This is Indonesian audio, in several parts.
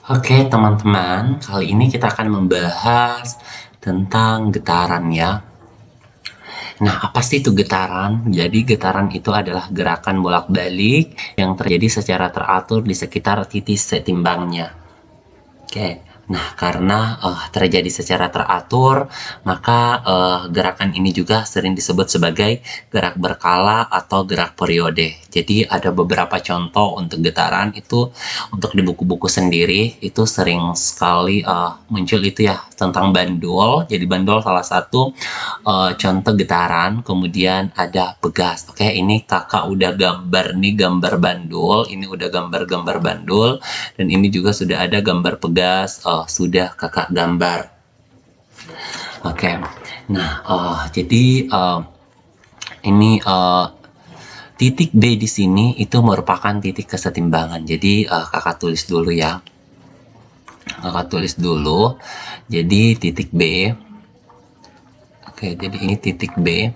Oke, teman-teman, kali ini kita akan membahas tentang getaran ya. Nah, apa sih itu getaran? Jadi, getaran itu adalah gerakan bolak-balik yang terjadi secara teratur di sekitar titik setimbangnya. Oke. Nah, karena terjadi secara teratur, maka gerakan ini juga sering disebut sebagai gerak berkala atau gerak periode. Jadi, ada beberapa contoh untuk getaran itu untuk di buku-buku sendiri itu sering sekali muncul itu ya tentang bandul. Jadi, bandul salah satu contoh getaran, kemudian ada pegas. Oke, ini kakak udah gambar nih gambar bandul, ini udah gambar-gambar bandul, dan ini juga sudah ada gambar pegas, sudah kakak gambar. Oke, nah jadi ini titik B di sini itu merupakan titik kesetimbangan. Jadi kakak tulis dulu ya, kakak tulis dulu. Jadi titik B. Oke, jadi ini titik B.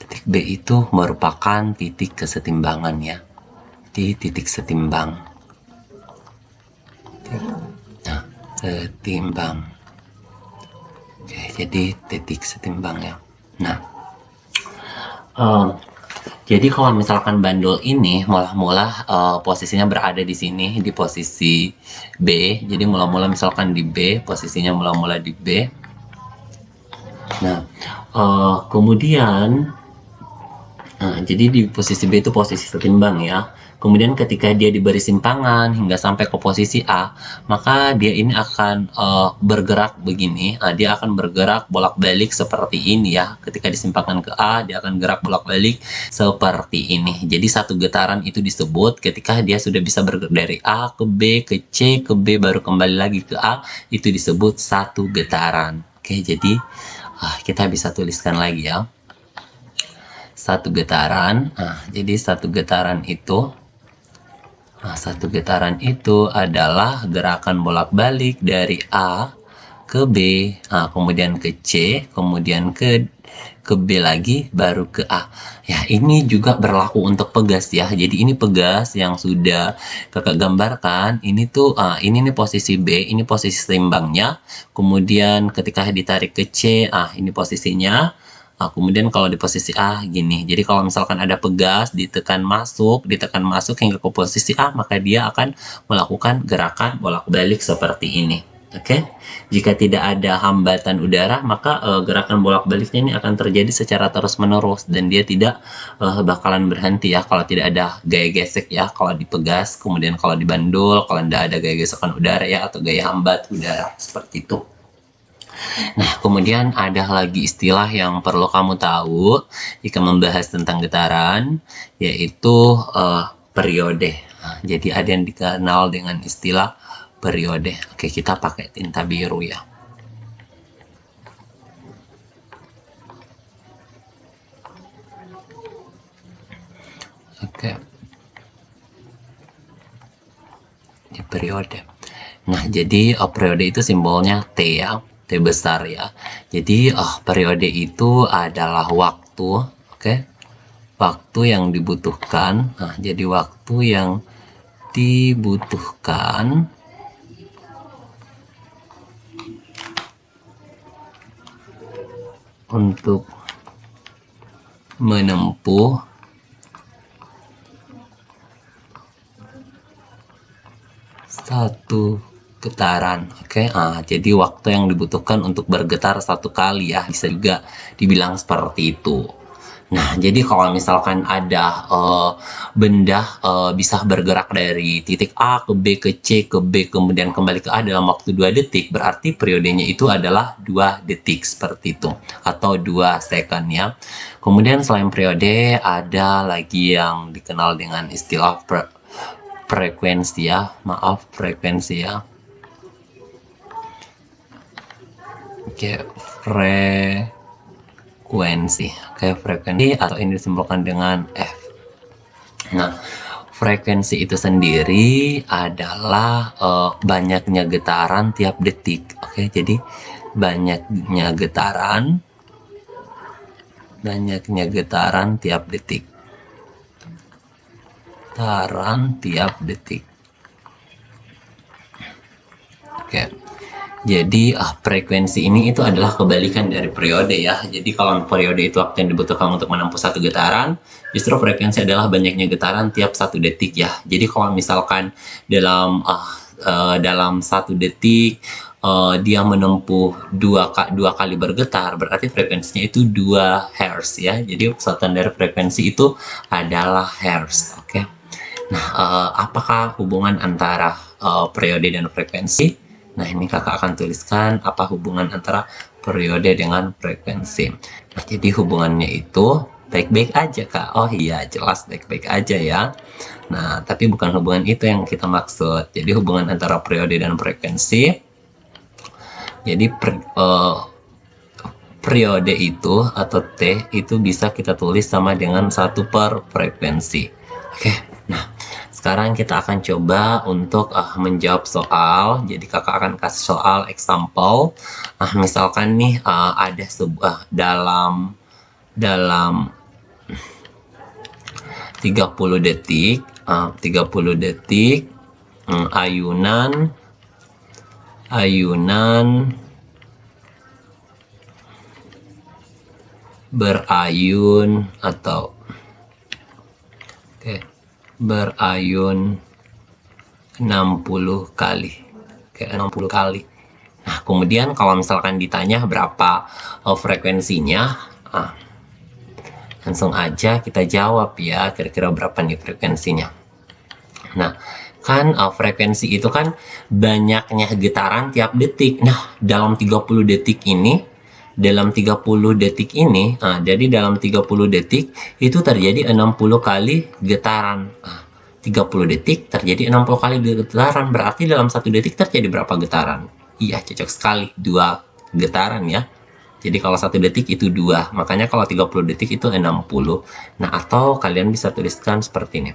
Titik B itu merupakan titik kesetimbangan ya. Di titik setimbang. Nah, setimbang. Oke, jadi titik setimbang ya. Nah, jadi kalau misalkan bandul ini mula-mula posisinya berada di sini di posisi B. Jadi mula-mula misalkan di B, posisinya mula-mula di B. Nah, kemudian jadi di posisi B itu posisi setimbang ya. Kemudian ketika dia diberi simpangan hingga sampai ke posisi A, maka dia ini akan bergerak begini. Dia akan bergerak bolak-balik seperti ini ya. Ketika disimpangkan ke A, dia akan gerak bolak-balik seperti ini. Jadi satu getaran itu disebut ketika dia sudah bisa bergerak dari A ke B, ke C, ke B, baru kembali lagi ke A, itu disebut satu getaran. Oke, jadi kita bisa tuliskan lagi ya. Satu getaran. Jadi satu getaran itu adalah gerakan bolak-balik dari A ke B, kemudian ke C, kemudian ke B lagi, baru ke A. Ya, ini juga berlaku untuk pegas ya. Jadi ini pegas yang sudah kakak gambarkan. Ini tuh, ini nih posisi B, ini posisi seimbangnya. Kemudian ketika ditarik ke C, ini posisinya. Kemudian kalau di posisi A gini. Jadi kalau misalkan ada pegas ditekan masuk hingga ke posisi A, maka dia akan melakukan gerakan bolak-balik seperti ini. Oke. Jika tidak ada hambatan udara, maka gerakan bolak-baliknya ini akan terjadi secara terus-menerus dan dia tidak bakalan berhenti ya kalau tidak ada gaya gesek ya kalau di pegas. Kemudian kalau di bandul, kalau tidak ada gaya gesekan udara ya atau gaya hambat udara seperti itu. Nah, kemudian ada lagi istilah yang perlu kamu tahu jika membahas tentang getaran, yaitu periode. Jadi ada yang dikenal dengan istilah periode. Oke, kita pakai tinta biru ya. Oke. Ini periode. Nah, jadi periode itu simbolnya T ya. T besar ya. Jadi periode itu adalah waktu, oke? Waktu yang dibutuhkan. Nah, jadi waktu yang dibutuhkan untuk menempuh satu getaran. Oke, jadi waktu yang dibutuhkan untuk bergetar satu kali ya, bisa juga dibilang seperti itu. Nah, jadi kalau misalkan ada benda bisa bergerak dari titik A ke B ke C ke B kemudian kembali ke A dalam waktu 2 detik, berarti periodenya itu adalah 2 detik seperti itu atau 2 second ya. Kemudian selain periode ada lagi yang dikenal dengan istilah frekuensi ya. Frekuensi ya. Oke, frekuensi. Oke, frekuensi atau ini disimbolkan dengan F. Nah, frekuensi itu sendiri adalah banyaknya getaran tiap detik. Oke, jadi banyaknya getaran tiap detik. Getaran tiap detik. Oke. Jadi frekuensi ini itu adalah kebalikan dari periode ya. Jadi kalau periode itu waktu yang dibutuhkan untuk menempuh satu getaran, justru frekuensi adalah banyaknya getaran tiap 1 detik ya. Jadi kalau misalkan dalam 1 detik dia menempuh dua kali bergetar, berarti frekuensinya itu 2 Hz ya. Jadi satuan dari frekuensi itu adalah Hz. Oke. Nah, apakah hubungan antara periode dan frekuensi? Nah, ini kakak akan tuliskan apa hubungan antara periode dengan frekuensi. Nah, jadi hubungannya itu baik-baik aja, Kak. Oh iya, jelas baik-baik aja ya. Nah, tapi bukan hubungan itu yang kita maksud. Jadi hubungan antara periode dan frekuensi. Jadi periode itu atau T itu bisa kita tulis sama dengan 1 per frekuensi. Oke, nah sekarang kita akan coba untuk menjawab soal. Jadi kakak akan kasih soal example. Misalkan nih ada sebuah dalam 30 detik, ayunan berayun atau berayun 60 kali. 60 kali. Nah, kemudian kalau misalkan ditanya berapa frekuensinya, langsung aja kita jawab ya, kira-kira berapa nih frekuensinya. Nah, kan frekuensi itu kan banyaknya getaran tiap detik. Nah, dalam 30 detik ini, jadi dalam 30 detik itu terjadi 60 kali getaran. 30 detik terjadi 60 kali getaran, berarti dalam 1 detik terjadi berapa getaran? Iya, cocok sekali, 2 getaran ya. Jadi kalau 1 detik itu 2, makanya kalau 30 detik itu 60. Nah, atau kalian bisa tuliskan seperti ini.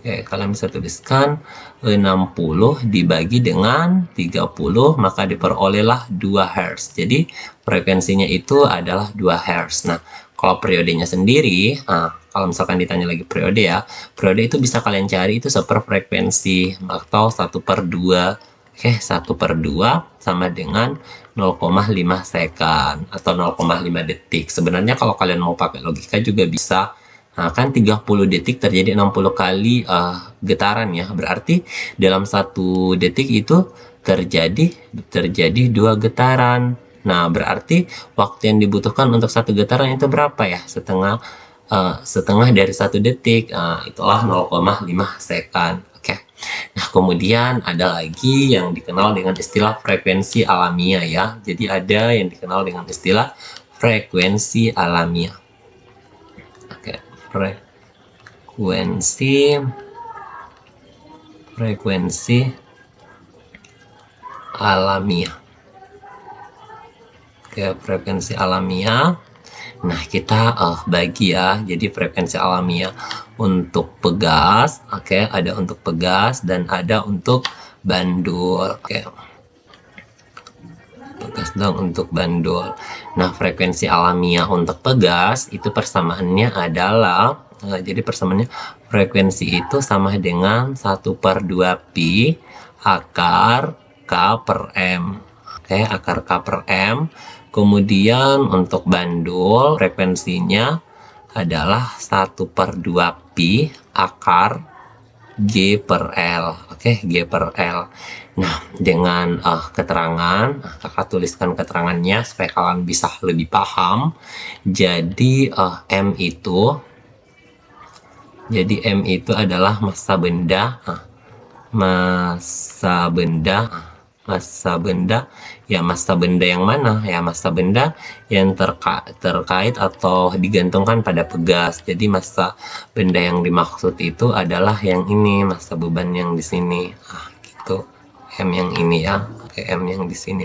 Oke, kalian bisa tuliskan 60 dibagi dengan 30, maka diperolehlah 2 Hz. Jadi frekuensinya itu adalah 2 Hz. Nah, kalau periodenya sendiri, kalau misalkan ditanya lagi periode ya, periode itu bisa kalian cari itu seperfrekuensi atau 1/2. Oke, 1/2 sama dengan 0,5 second atau 0,5 detik. Sebenarnya kalau kalian mau pakai logika juga bisa. Nah, kan 30 detik terjadi 60 kali getaran ya. Berarti dalam 1 detik itu terjadi 2 getaran. Nah, berarti waktu yang dibutuhkan untuk 1 getaran itu berapa ya? Setengah dari 1 detik. Itulah 0,5 second. Oke. Nah, kemudian ada lagi yang dikenal dengan istilah frekuensi alamiah ya. Jadi ada yang dikenal dengan istilah frekuensi alamiah. Oke. Frekuensi alamiah. Oke, frekuensi alamiah. Nah, kita bagi ya. Jadi frekuensi alamiah untuk pegas, oke, ada untuk pegas dan ada untuk bandul. Oke. Pegas dong untuk bandul. Nah, frekuensi alamiah untuk pegas itu persamaannya adalah jadi persamaannya frekuensi itu sama dengan 1/2 pi akar K per M. Oke, akar K per M. Kemudian untuk bandul frekuensinya adalah 1/2 pi akar G per L. Oke, G per L. Nah, dengan keterangan, kakak tuliskan keterangannya supaya kalian bisa lebih paham. Jadi M itu adalah massa benda. Massa benda ya, massa benda yang mana ya? Massa benda yang terkait atau digantungkan pada pegas. Jadi massa benda yang dimaksud itu adalah yang ini, massa beban yang di sini gitu, M yang ini ya. Oke, M yang di sini.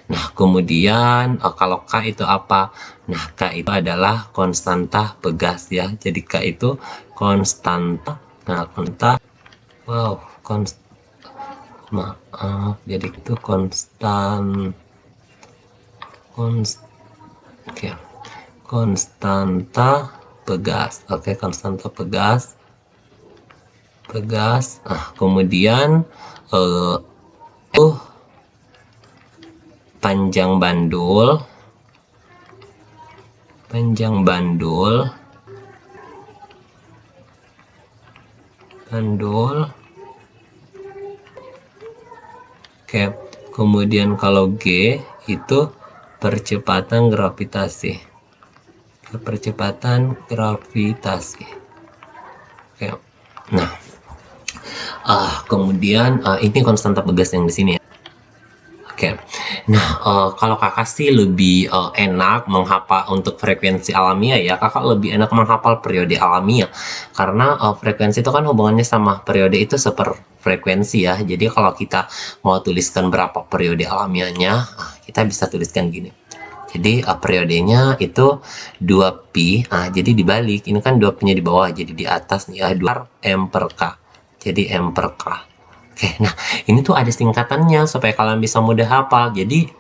Nah, kemudian kalau K itu apa? Nah, K itu adalah konstanta pegas ya. Jadi K itu konstanta. Nah, jadi itu konstanta pegas. Oke, konstanta pegas Pegas. Kemudian panjang bandul, bandul. Oke, kemudian kalau G itu percepatan gravitasi. Oke. Nah, kemudian ini konstanta pegas yang di sini ya. Oke. Nah, kalau kakak sih lebih enak menghafal untuk frekuensi alamiah ya. Kakak lebih enak menghafal periode alamiah. Karena frekuensi itu kan hubungannya sama periode itu seperfrekuensi ya. Jadi kalau kita mau tuliskan berapa periode alamiahnya, kita bisa tuliskan gini. Jadi periodenya itu 2pi. Jadi dibalik. Ini kan 2pi-nya di bawah, jadi di atas nih ya, 2 M per K. Jadi M per K. Oke, nah ini tuh ada singkatannya supaya kalian bisa mudah hafal. Jadi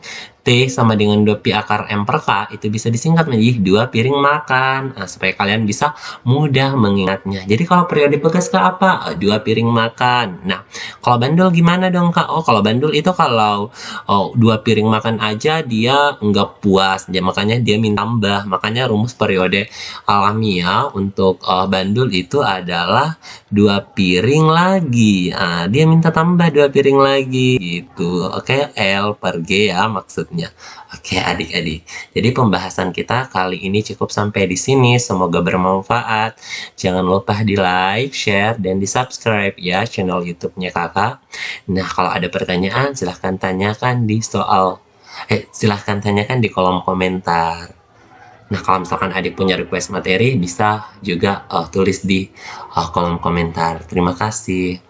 T sama dengan 2pi akar M per K itu bisa disingkat menjadi 2 piring makan. Supaya kalian bisa mudah mengingatnya. Jadi kalau periode pegas ke apa? 2 piring makan. Nah, kalau bandul gimana dong Kak? Kalau bandul itu kalau 2 piring makan aja dia nggak puas. Ya, makanya dia minta tambah. Makanya rumus periode alamiah untuk bandul itu adalah 2 piring lagi. Dia minta tambah 2 piring lagi gitu. Oke, L per G ya maksudnya. Oke, adik-adik. Jadi pembahasan kita kali ini cukup sampai di sini. Semoga bermanfaat. Jangan lupa di like, share, dan di subscribe ya channel YouTube-nya kakak. Nah, kalau ada pertanyaan silahkan tanyakan di silahkan tanyakan di kolom komentar. Nah, kalau misalkan adik punya request materi, bisa juga tulis di kolom komentar. Terima kasih.